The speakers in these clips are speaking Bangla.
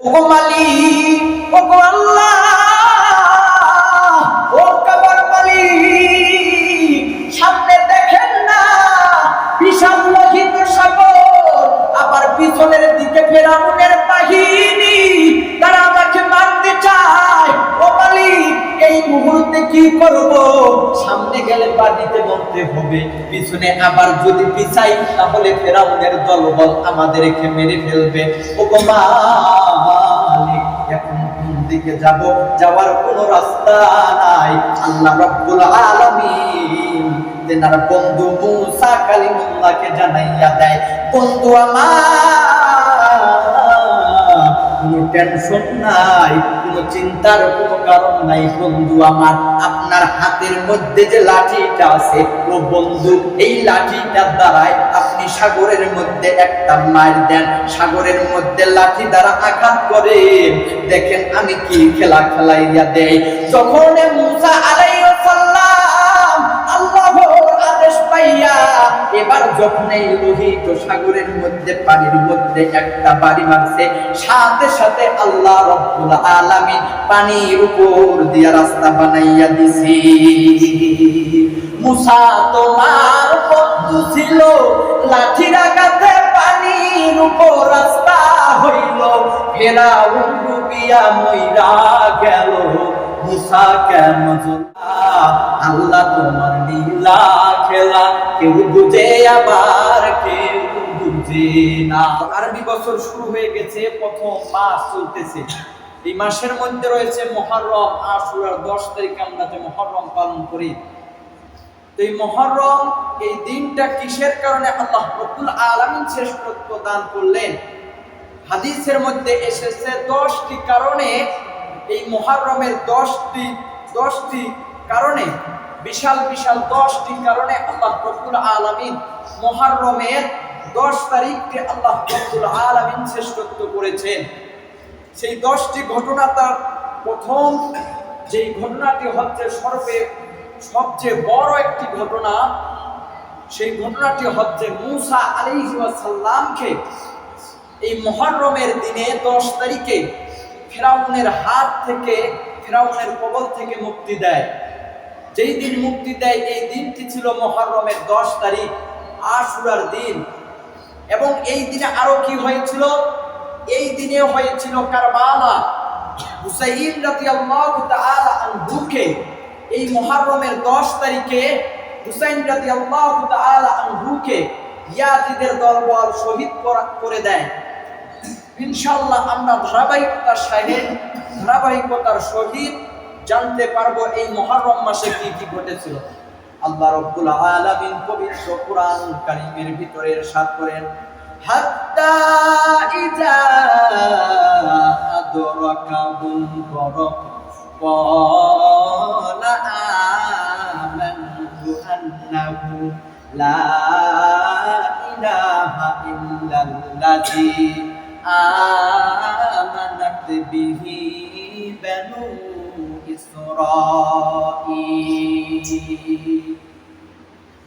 ওগো মালিক, ওগো আল্লাহ, ও কাবার মালিক, সামনে দেখেন না বিশাল লোহিত সাগর, আবার পিছনের দিকে ফেরাউনের বাহিনী, তারা আমাকে মারতে চায়। ও মালিক, এই মুহূর্তে কি করব? সামনে গেলে পানিতে মরতে হবে, পিছনে আবার যদি পিছাই তাহলে ফেরাউনের দলবল আমাদেরকে মেরে ফেলবে। ওগো মালিক, এখন কোন দিকে যাব? যাওয়ার কোনো রাস্তা নাই। আল্লাহ রাব্বুল আলামিন তেনার বন্ধু মুসা কালিমুল্লাহকে জানাইয়া দেয়, বন্ধু আমার, কোনো টেনশন নাই, কোনো চিন্তার কোনো কারণ নাই। বন্ধু আমার, আপনার হাতের মধ্যে যে লাঠিটা আছে, ও বন্ধু, এই লাঠিটার দ্বারাই আপনি সাগরের মধ্যে একটা মার দেন, সাগরের মধ্যে লাঠি দ্বারা আঘাত করেন, দেখেন আমি কি খেলা খেলাইয়া দেই। যখন মুসা আলাইহিস সালাম আল্লাহর আদেশ পাইয়া এবার যখন এই লোহিত সাগরের মধ্যে পানির মধ্যে একটা বাড়ি মারছে, সাথে সাথে আল্লাহ রাব্বুল আলামিন পানির উপর দিয়া রাস্তা বানাইয়া দিছি। মুসা তোমার বন্ধু ছিল, লাঠির আঘাতে পানির উপর রাস্তা হইল, ফেরাউন ডুবিয়া মইরা গেল, মুসা কেন আল্লাহ তোমার লীলা খেলা কেউ বুঝে আবার কেউ বুঝে না। আরবি বছর শুরু হয়ে গেছে, প্রথম মাস চলতেছে। এই মাসের মধ্যে রয়েছে মুহররম, আশুরার 10 তারিখ আমরা যে মুহররম পালন করি। তো এই মুহররম, এই দিনটা কিসের কারণে আল্লাহ রাব্বুল আলামিন শ্রেষ্ঠত্ব দান করলেন? হাদিসের মধ্যে এসেছে 10টি কারণে, এই মুহররমের 10টি কারণে, বিশাল বিশাল 10টি কারণে আল্লাহ রাব্বুল আলামিন মুহররমের 10 তারিখকে আল্লাহ রাব্বুল আলামিন শ্রেষ্ঠত্ব করেছেন। সেই 10টি ঘটনা, তার প্রথম যেই ঘটনাটি হচ্ছে সবচেয়ে বড় একটি ঘটনা, সেই ঘটনাটি হচ্ছে মুসা আলাইহিস সালামকে এই মুহররমের দিনে 10 তারিখে ফেরাউনের হাত থেকে, ফেরাউনের কবল থেকে মুক্তি দেয়। যেই দিন মুক্তি দেয় এই দিনটি ছিল মুহররমের 10 তারিখ, আশুরার দিন। এবং এই দিনে আরো কি হয়েছিল? এই দিনে হয়েছিল কারবালা। হুসাইন রাদিয়াল্লাহু তাআলা আনহুকে এই মুহররমের 10 তারিখে হুসাইন রাদিয়াল্লাহু তাআলা আনহুকে ইয়াজিদের দলবল শহীদ করে দেয়। ইনশাআল্লাহ আমরা ধারাবাহিকতার সহিত জানতে পারবো এই মুহররম মাসে কি কি ঘটেছিল। আল্লাহ রাব্বুল আলামিন পবিত্র কুরআনুল কারীমের ভিতরে ইরশাদ করেন, হাত্তা ইজা আদরাকাহুল গরক ক্বালা আমানতু আন্নাহু লা ইলাহা ইল্লাল্লাযী আমানাত বিহি বানু ইসরাঈল।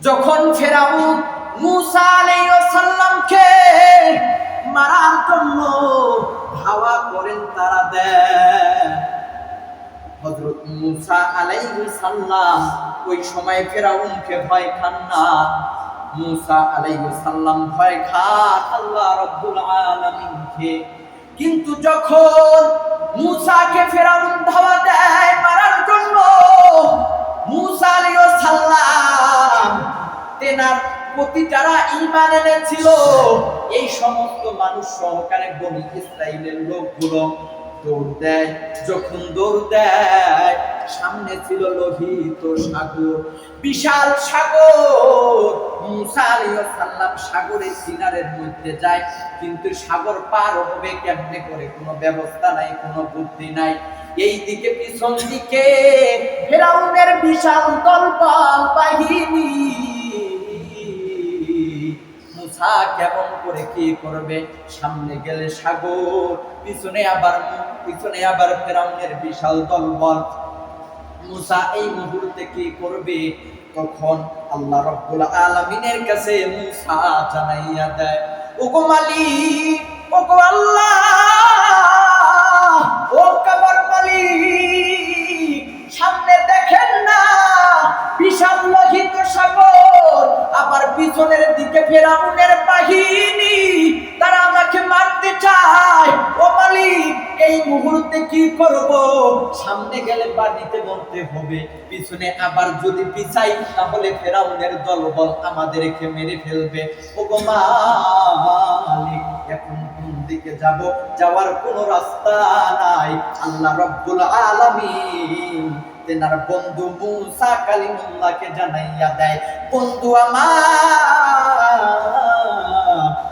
যখন ফেরাউন মুসা আলাইহিস সালামকে মারার জন্য ধাওয়া করেন, তারা দেয়, হযরত মুসা আলাইহিস সালাম ওই সময় ফেরাউনকে ভয় খান না, মুসা আলাইহিস সালাম ভয় খান আল্লাহ রাব্বুল আলামিনকে। কিন্তু যখন মুসাকে ফেরাউন ধাওয়া দেয় মারার জন্য, মুসা আলাইহিস সালাম তেনার প্রতি যারা ঈমান এনেছিল এই সমস্ত মানুষ সহকারে বনি ইসরাইলের লোকগুলো দৌড় দেয়। যখন দৌড় দেয়, সামনে ছিল লোহিত সাগর, বিশাল সাগর। মুসা আলাইহিস সালাম সাগরের কিনারের মধ্যে যায়, কিন্তু সাগর পার হবে কেমনে করে? কোনো ব্যবস্থা নাই, কোনো বুদ্ধি নাই। এই দিকে পিছন দিকে ফেরাউনের বিশাল দলবল বাহিনী। মুসা কেমন করে কি করবে? সামনে গেলে সাগর, পিছনে আবার ফেরাউনের বিশাল দলবল। মুসা এই মুহূর্তে কি করবে? তখন আল্লাহ রাব্বুল আলামিনের কাছে মুসা জানাইয়া দেয়, ওগো মালিক, ওগো আল্লাহ, মুহূর্তে কি করব? সামনে গেলে পানিতে মরতে হবে, পিছনে আবার যদি পিছাই তাহলে ফেরাউনের দলবল আমাদেরকে মেরে ফেলবে। ওগো মালিক, এখন কোন দিকে যাব? যাওয়ার কোনো রাস্তা নাই। আল্লাহ রব্বুল আলামিন তেনার বন্ধু মুসা কালিমুল্লাহকে জানাইয়া দেয়, বন্ধু আমার,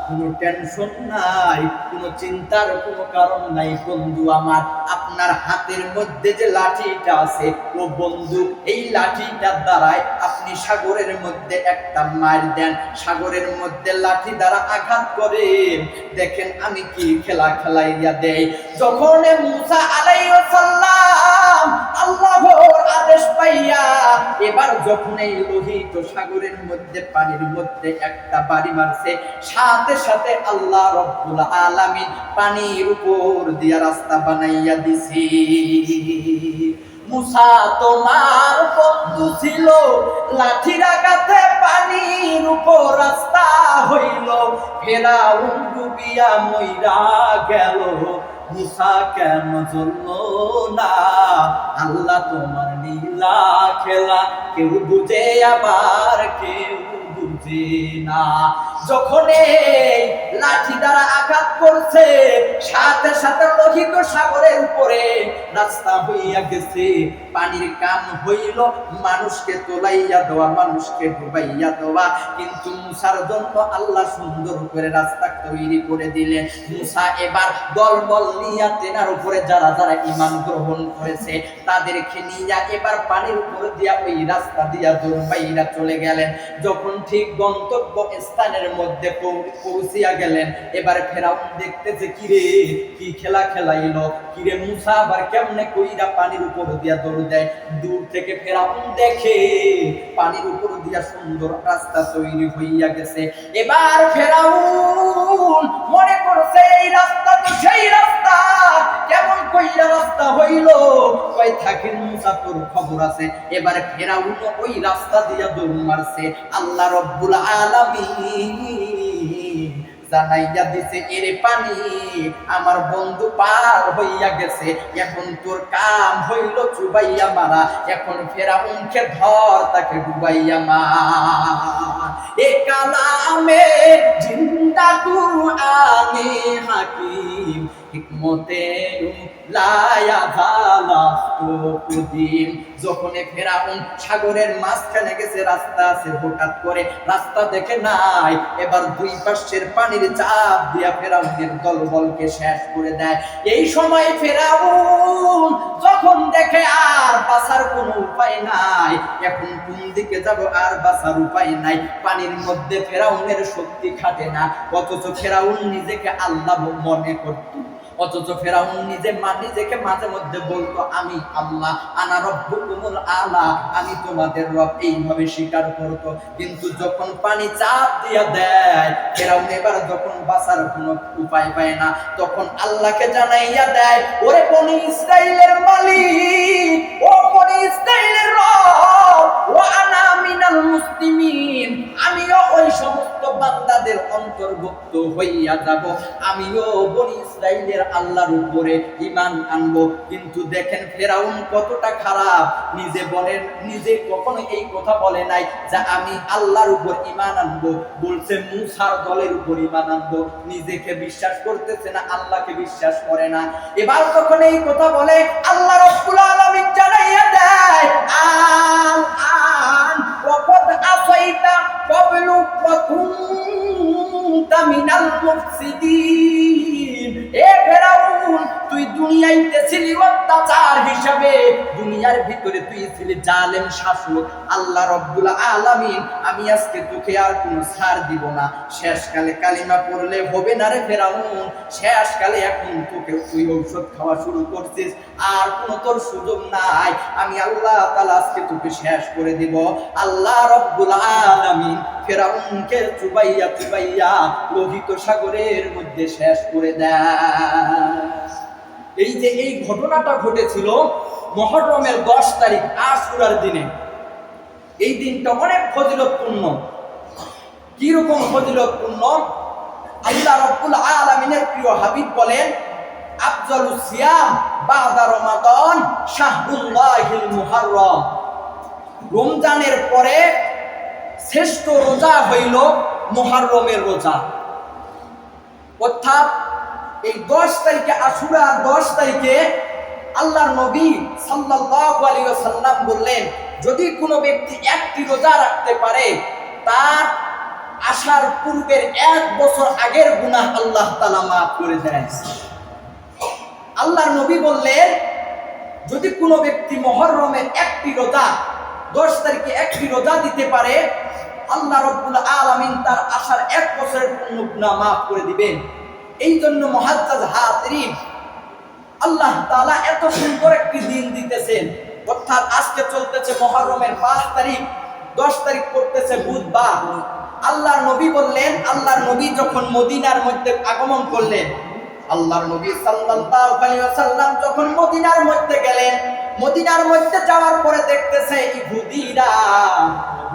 কোনো টেনশন নাই, কোনো চিন্তার কোনো কারণ নাই বন্ধু আমার। আপনার হাতের মধ্যে যে লাঠিটা আছে, ও বন্ধু, এই লাঠিটার দ্বারাই আপনি সাগরের মধ্যে একটা মার দেন, সাগরের মধ্যে লাঠি দ্বারা আঘাত করেন, দেখেন আমি কি খেলা খেলাইয়া দেই। যখন মুসা আলাইহিস সালাম আল্লাহর আদেশ পাইয়া এবার যখন এই লোহিত সাগরের মধ্যে পানির মধ্যে একটা বাড়ি মারছে, সাথে সাথে আল্লাহ রব্বুল আলামিন পানির উপর দিয়া রাস্তা বানাইয়া দিছি। মুসা তোমার বন্ধু ছিল, লাঠির আঘাতে পানির উপর রাস্তা হইল, ফেরাউন ডুবিয়া মইরা গেল, মুসা কেন চলল না? আল্লাহ তোমার নীলা খেলা কেউ বুঝে আবার কেউ বুঝে না। যখন লাঠি দ্বারা আঘাত করছে, সাথে সাথে লোহিত সাগরের উপরে রাস্তা হইয়া গেছে, পানির কাম হইল মানুষকে তোলাইয়া দেওয়া, মানুষকে ডুবাইয়া দেওয়া। কিন্তু মুসার জন্য আল্লাহ সুন্দর করে রাস্তা তৈরি করে দিলেন। মুসা এবার দলবল নিয়া তেনার উপরে যারা যারা ঈমান গ্রহণ করেছে তাদেরকে নিয়ে এবার পানির উপর দিয়া ওই রাস্তা দিয়া দৌড়াইয়া চলে গেলেন। যখন ঠিক গন্তব্য স্থানের মধ্যে পৌঁছিয়া গেলেন, এবার ফেরাউন দেখতেছে কিরে কি খেলা খেলাইলো, কিরে মুসা আবার কেমনে কইরা পানির উপর দিয়া দৌড় দেয়। দূর থেকে ফেরাউন দেখে পানির উপর দিয়া সুন্দর রাস্তা তৈরি হইয়া গেছে। এবার ফেরাউন মনে করছে এই রাস্তা তো সেই রাস্তা, কেমন কইরা রাস্তা হইলো? কই থাকেন মুসা, তোর খবর আছে। এবার ফেরাউন ওই রাস্তা দিয়া দৌড় মারছে। আল্লাহ রব্বুল আলামিন জানাইয়া দিছে, এর পানি আমার বন্ধু পার হইয়া গেছে, এখন তোর কাম হইল চুবাইয়া মারা, এখন ফেরাউনকে ধর, তাকে ডুবাইয়া মার। এ কালামে জিন্দা কুরআনে হাকিম, হিকমতে লায়া জালাস্তু কুদিম। যখন ফেরাউন সাগরের মাঝখানে গেছে, রাস্তা আছে, হঠাৎ করে রাস্তা দেখে নাই, এবার দুই পাশের পানির চাপ দিয়া ফেরাউনের দলবলকে শেষ করে দেয়। এই সময় ফেরাউন যখন দেখে আর বাঁচার কোনো উপায় নাই, এখন কোন দিকে যাব, আর বাঁচার উপায় নাই, পানির মধ্যে ফেরাউনের শক্তি খাটে না, অথচ ফেরাউন নিজেকে আল্লাহ মনে করত, অথচ ফেরাউন নিজেকে মাঝে মধ্যে বলতো আমি আল্লাহ, আনা রব্বুকুমুল আলা, আমি তোমাদের রব, এইভাবে স্বীকার করতো। কিন্তু যখন পানি চাপ দিয়া দেয়, ফেরাউন এবার যখন বাঁচার কোনো উপায় পায় না, তখন আল্লাহকে জানাইয়া দেয়, ওরে বনি ইসরাইলের মালিক, ও বনি ইসরাইলের রব, ও আনা মিনাল মুসলিমিন, আমিও ওই সমস্ত বান্দাদের অন্তর্ভুক্ত হইয়া যাব, আমিও বনি ইসরাইলের আল্লাহর উপরে ঈমান আনবো। কিন্তু দেখেন ফেরাউন কতটা খারাপ, নিজে কখনো এই কথা বলে নাই যে আমি আল্লাহর উপর ঈমান আনবো, বলছে মুসার দলের উপর ঈমান আনবো। নিজেকে বিশ্বাস করতেছে না, আল্লাহকে বিশ্বাস করে না। এবার যখন এই কথা বলে, আল্লাহ রাব্বুল আলামিন জানাইয়া দেয়, আন ওয়াকাদ আসাইতা ক্বাবলু ওয়া কুনতা মিনাল মুফসিদিন। এ ফেরাউন, তুই দুনিয়াতে ছিলি অত্যাচার হিসাবে, দুনিয়ার ভিতরে তুই ছিলি জালেম শাসক। আল্লাহ রাব্বুল আলামিন আমি আজকে তোকে আর কোনো ছাড় দিব না, শেষকালে কালিমা পড়লে হবে না রে ফেরাউন, শেষকালে এখন তোকে তুই ঔষধ খাওয়া শুরু করছিস, আর কোনো তোর সুযোগ নাই, আমি আল্লাহ তাআলা আজকে তোকে শেষ করে দিব। আল্লাহ রাব্বুল আলামিন ফেরাউনকে চুবাইয়া লোহিত সাগরের মধ্যে শেষ করে দেয়। এই যে এই ঘটনাটা ঘটেছিল মুহররমের 10 তারিখ আশুরার দিনে। এই দিনটা অনেক ফজিলতপূর্ণ। কি রকম ফজিলতপূর্ণ? আল্লাহ রাব্বুল আলামিনের প্রিয় হাবিব বলেন, আফজালুস সিয়াম বাদা রমাদান শাহরুল্লাহিল মুহাররম। রমজানের পরে শ্রেষ্ঠ রোজা হইল মুহররমের রোজা। অর্থাৎ এই 10 তারিখে আশুরা, 10 তারিখে আল্লাহর নবী সাল্লাল্লাহু আলাইহি ওয়াসাল্লাম বললেন, যদি কোনো ব্যক্তি একটি রোজা রাখতে পারে, তার আসার পূর্বের 1 বছর আগের গুনাহ আল্লাহ তাআলা মাফ করে দেন। আল্লাহর নবী বললেন, যদি কোনো ব্যক্তি মুহররমের একটি রোজা, 10 তারিখে একটি রোজা দিতে পারে, আল্লাহ রাব্বুল আলামিন তার আসার 1 বছরের গুনাহ মাফ করে দিবেন। এই জন্য মুআজ্জাজ হাজিরিন, আল্লাহ তাআলা এত সুন্দর একটি দিন দিতেছেন। অর্থাৎ আজকে চলতেছে মুহররমের 5 তারিখ, 10 তারিখ পড়তেছে বুধবার। আল্লাহর নবী বললেন, আল্লাহর নবী যখন মদিনার মধ্যে আগমন করলেন, আল্লাহর নবী সাল্লাল্লাহু আলাইহি ওয়াসাল্লাম যখন মদিনার মধ্যে গেলেন, মদিনার মধ্যে যাওয়ার পরে দেখতেছে ইহুদিরা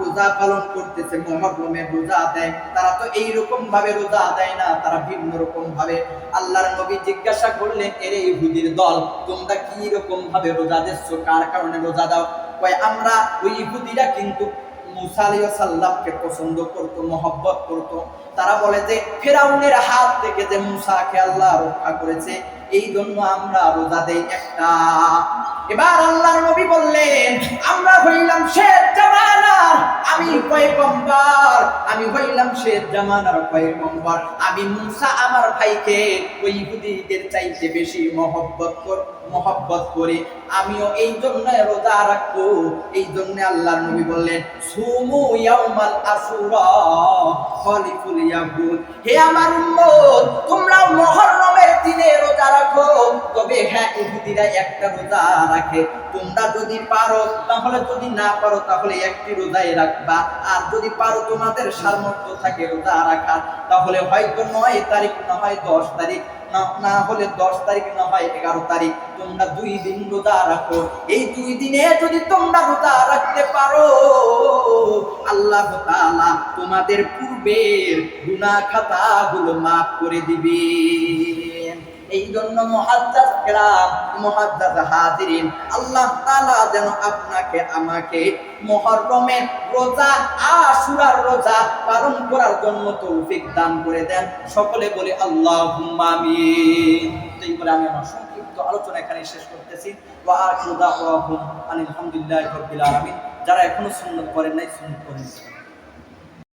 রোজা পালন করতেছে, মুহররমের রোজা দেয়। তারা তো এইরকম ভাবে রোজা দেয় না, তারা ভিন্ন রকম ভাবে। আল্লাহর নবী জিজ্ঞাসা করলেন, এরে ইহুদির দল, তোমরা কি রকম ভাবে রোজা দিচ্ছ, কার কারণে রোজা দাও? কয়, আমরা ওই ইহুদিরা কিন্তু মুসা আলাইহিস সালামকে পছন্দ করত, মহব্বত করত। তারা বলে যে ফিরাউনের হাত থেকে যে মুসাকে আল্লাহ রক্ষা করেছে, এই জন্য আমরা রোজা দেই একটা। এবার আল্লাহর নবী বললেন, আমরা হইলাম শেষ জামানার, আমি পয়গম্বর, আমি হইলাম শেষ জামানার পয়গম্বর। আমি মুসা আমার ভাইকে ওই ইহুদিদের চাইতে বেশি মহব্বত করি, আমিও এই জন্য রোজা রাখবো। এই জন্য আল্লাহর নবী বললেন, সুমু ইয়াউমাল আশুরা খলিফুল ইয়াহুদ। হে আমার উম্মত, তোমরা মুহররমের দিনে রোজা রাখো। তবে হ্যাঁ, ইহুদিরা একটা রোজা রাখে, তোমরা যদি পারো তাহলে, যদি না পারো তাহলে একটি রোজাই রাখবা। আর যদি পারো, তোমাদের সামর্থ্য থাকে রোজা রাখার, তাহলে হয়তো 9 তারিখ, না হয় 10 তারিখ, না হলে 10 তারিখ, না হয় 11 তারিখ, তোমরা 2 দিন রোজা রাখো। এই 2 দিনে যদি তোমরা রোজা রাখতে পারো, আল্লাহ তাআলা তোমাদের পূর্বের গুনাহ খাতাগুলো মাফ করে দিবেন। এই জন্য মুআজ্জাজ কিরাম, মুআজ্জাজ হাজিরিন, আল্লাহ তাআলা যেন আপনাকে আমাকে মুহররমের রোজা, আশুরার রোজা পালন করার জন্য তৌফিক দান করে দেন। সকলে বলে আল্লাহুম্মা আমিন। এই বলে আমি আমার সংক্ষিপ্ত আলোচনা এখানে শেষ করতেছি। ওয়া আখিরু দাওয়াহুম আলহামদুলিল্লাহি রাব্বিল আলামিন। যারা এখনো সুন্নাত করেন নাই, সুন্নাত করেন।